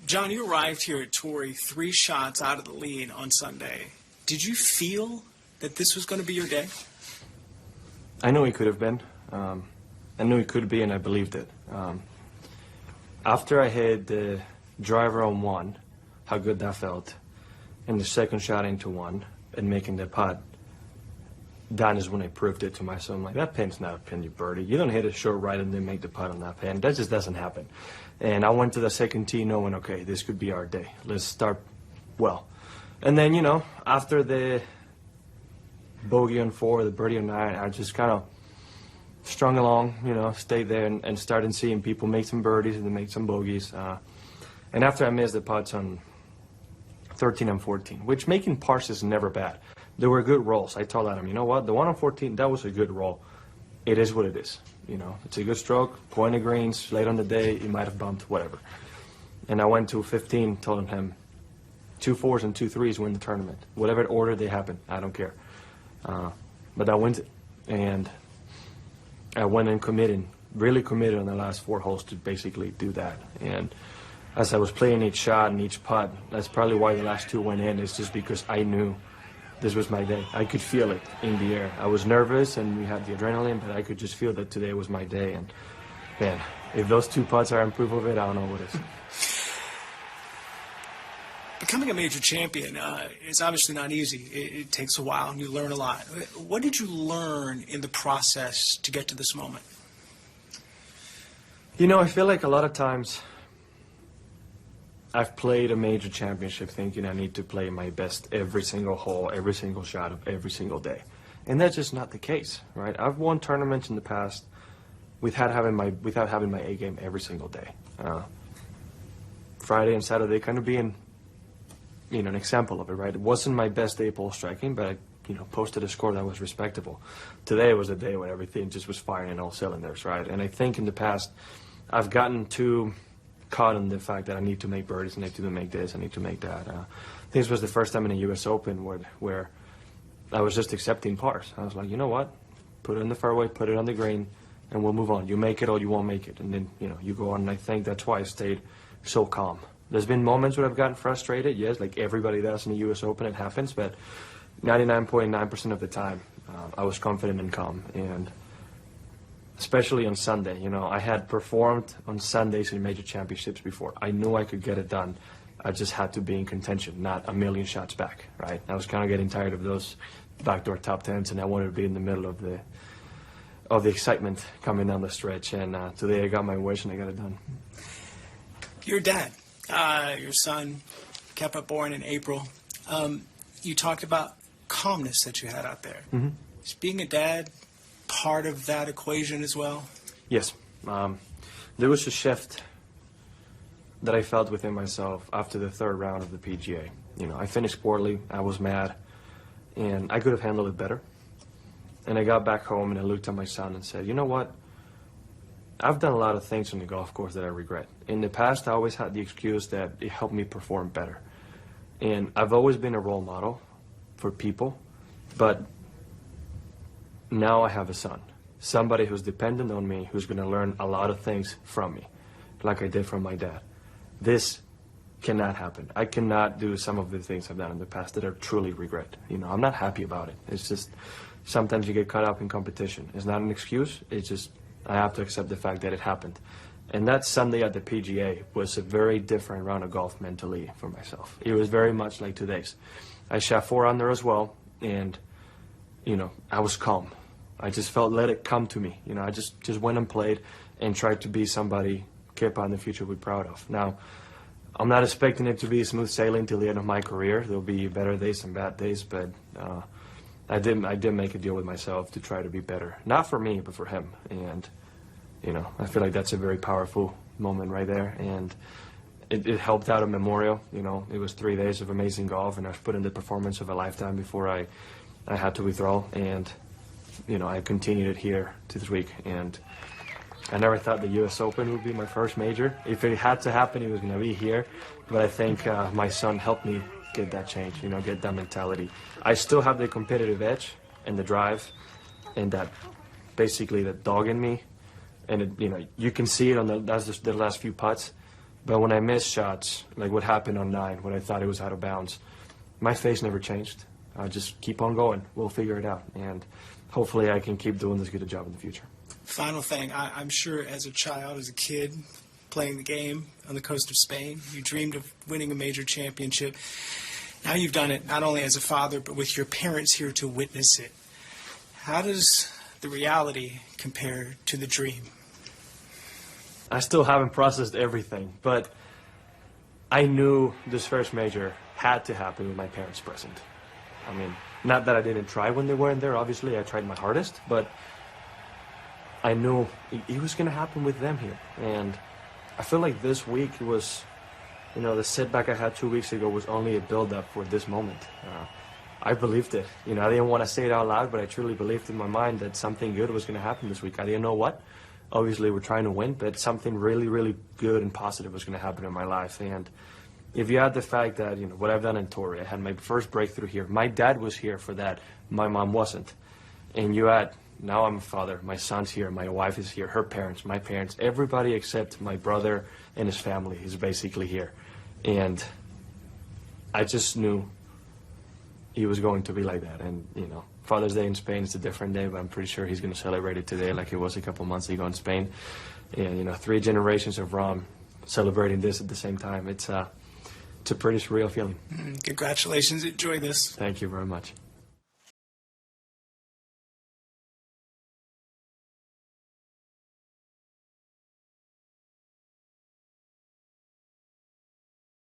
Jon, you arrived here at Torrey 3 shots out of the lead on Sunday. Did you feel that this was going to be your day? I knew it could have been. I knew it could be, and I believed it. After I hit the driver on 1, how good that felt, and the second shot into 1, and making the putt, that is when I proved it to myself. I'm like, that pin's not a pin, you birdie. You don't hit it short right and then make the putt on that pin. That just doesn't happen. And I went to the second tee knowing, okay, this could be our day. Let's start well. And then, you know, after the bogey on 4, the birdie on 9, I just kind of strung along, you know, stayed there and started seeing people make some birdies and then make some bogeys. And after I missed the putts on 13 and 14, which making pars is never bad. There were good rolls. I told Adam, you know what, the one on 14, that was a good roll. It is what it is. You know, it's a good stroke, point of greens, late on the day, you might have bumped, whatever. And I went to 15, told him 2 4s and 2 3s win the tournament. Whatever order they happen, I don't care. But I wins it. And I went and committed, really committed on the last 4 holes to basically do that. And as I was playing each shot and each putt, that's probably why the last 2 went in, is just because I knew this was my day. I could feel it in the air. I was nervous and we had the adrenaline, but I could just feel that today was my day. And man, if those 2 putts are in proof of it, I don't know what is. Becoming a major champion is obviously not easy. It takes a while and you learn a lot. What did you learn in the process to get to this moment? You know, I feel like a lot of times I've played a major championship thinking I need to play my best every single hole, every single shot of every single day. And that's just not the case, right? I've won tournaments in the past without having my A game every single day. Friday and Saturday kind of being, you know, an example of it, right? It wasn't my best day ball striking, but I, you know, posted a score that was respectable. Today was a day when everything just was firing in all cylinders, right? And I think in the past I've gotten too caught in the fact that I need to make birdies, I need to make this, I need to make that. This was the first time in the U.S. Open where I was just accepting pars. I was like, you know what, put it in the fairway, put it on the green, and we'll move on. You make it or you won't make it, and then, you know, you go on. And I think that's why I stayed so calm. There's been moments where I've gotten frustrated, yes, like everybody does in the U.S. Open, it happens, but 99.9% of the time, I was confident and calm. And especially on Sunday, you know, I had performed on Sundays in major championships before. I knew I could get it done. I just had to be in contention, not a million shots back, right? I was kind of getting tired of those backdoor top 10s, and I wanted to be in the middle of the excitement coming down the stretch. And today I got my wish and I got it done. Your dad, your son, Kepa, born in April. You talked about calmness that you had out there. Mm-hmm. Is being a dad part of that equation as well? Yes. There was a shift that I felt within myself after the 3rd round of the PGA. You know, I finished poorly, I was mad, and I could have handled it better. And I got back home and I looked at my son and said, you know what? I've done a lot of things on the golf course that I regret. In the past, I always had the excuse that it helped me perform better. And I've always been a role model for people, but now I have a son, somebody who's dependent on me, who's going to learn a lot of things from me, like I did from my dad. This cannot happen. I cannot do some of the things I've done in the past that I truly regret. You know, I'm not happy about it. It's just sometimes you get caught up in competition. It's not an excuse. It's just I have to accept the fact that it happened. And that Sunday at the PGA was a very different round of golf mentally for myself. It was very much like today's. I shot 4 under as well, and, you know, I was calm. I just felt, let it come to me. You know, I just went and played and tried to be somebody Kepa in the future would be proud of. Now, I'm not expecting it to be smooth sailing till the end of my career. There'll be better days and bad days, but I did make a deal with myself to try to be better. Not for me, but for him. And, you know, I feel like that's a very powerful moment right there. And it helped out a memorial. You know, it was 3 days of amazing golf, and I was put in the performance of a lifetime before I had to withdraw. And, you know, I continued it here to this week. And I never thought the U.S. Open would be my first major. If it had to happen, it was going to be here. But I think my son helped me get that change, you know, get that mentality. I still have the competitive edge and the drive and that, basically, the dog in me. And, it, you know, you can see it on the last few putts. But when I missed shots, like what happened on 9, when I thought it was out of bounds, my face never changed. I just keep on going. We'll figure it out. And hopefully I can keep doing this good a job in the future. Final thing, I'm sure as a child, as a kid, playing the game on the coast of Spain, you dreamed of winning a major championship. Now you've done it not only as a father, but with your parents here to witness it. How does the reality compare to the dream? I still haven't processed everything, but I knew this first major had to happen with my parents present. I mean, not that I didn't try when they weren't there, obviously, I tried my hardest, but I knew it was going to happen with them here. And I feel like this week was, you know, the setback I had 2 weeks ago was only a build-up for this moment. I believed it. You know, I didn't want to say it out loud, but I truly believed in my mind that something good was going to happen this week. I didn't know what. Obviously, we're trying to win, but something really, really good and positive was going to happen in my life. And if you add the fact that, you know, what I've done in Torrey, I had my first breakthrough here. My dad was here for that. My mom wasn't. And you add, now I'm a father. My son's here. My wife is here. Her parents, my parents, everybody except my brother and his family is basically here. And I just knew he was going to be like that. And, you know, Father's Day in Spain is a different day, but I'm pretty sure he's going to celebrate it today like it was a couple months ago in Spain. And, you know, 3 generations of Rahm celebrating this at the same time. It's a pretty surreal feeling. Congratulations. Enjoy this. Thank you very much.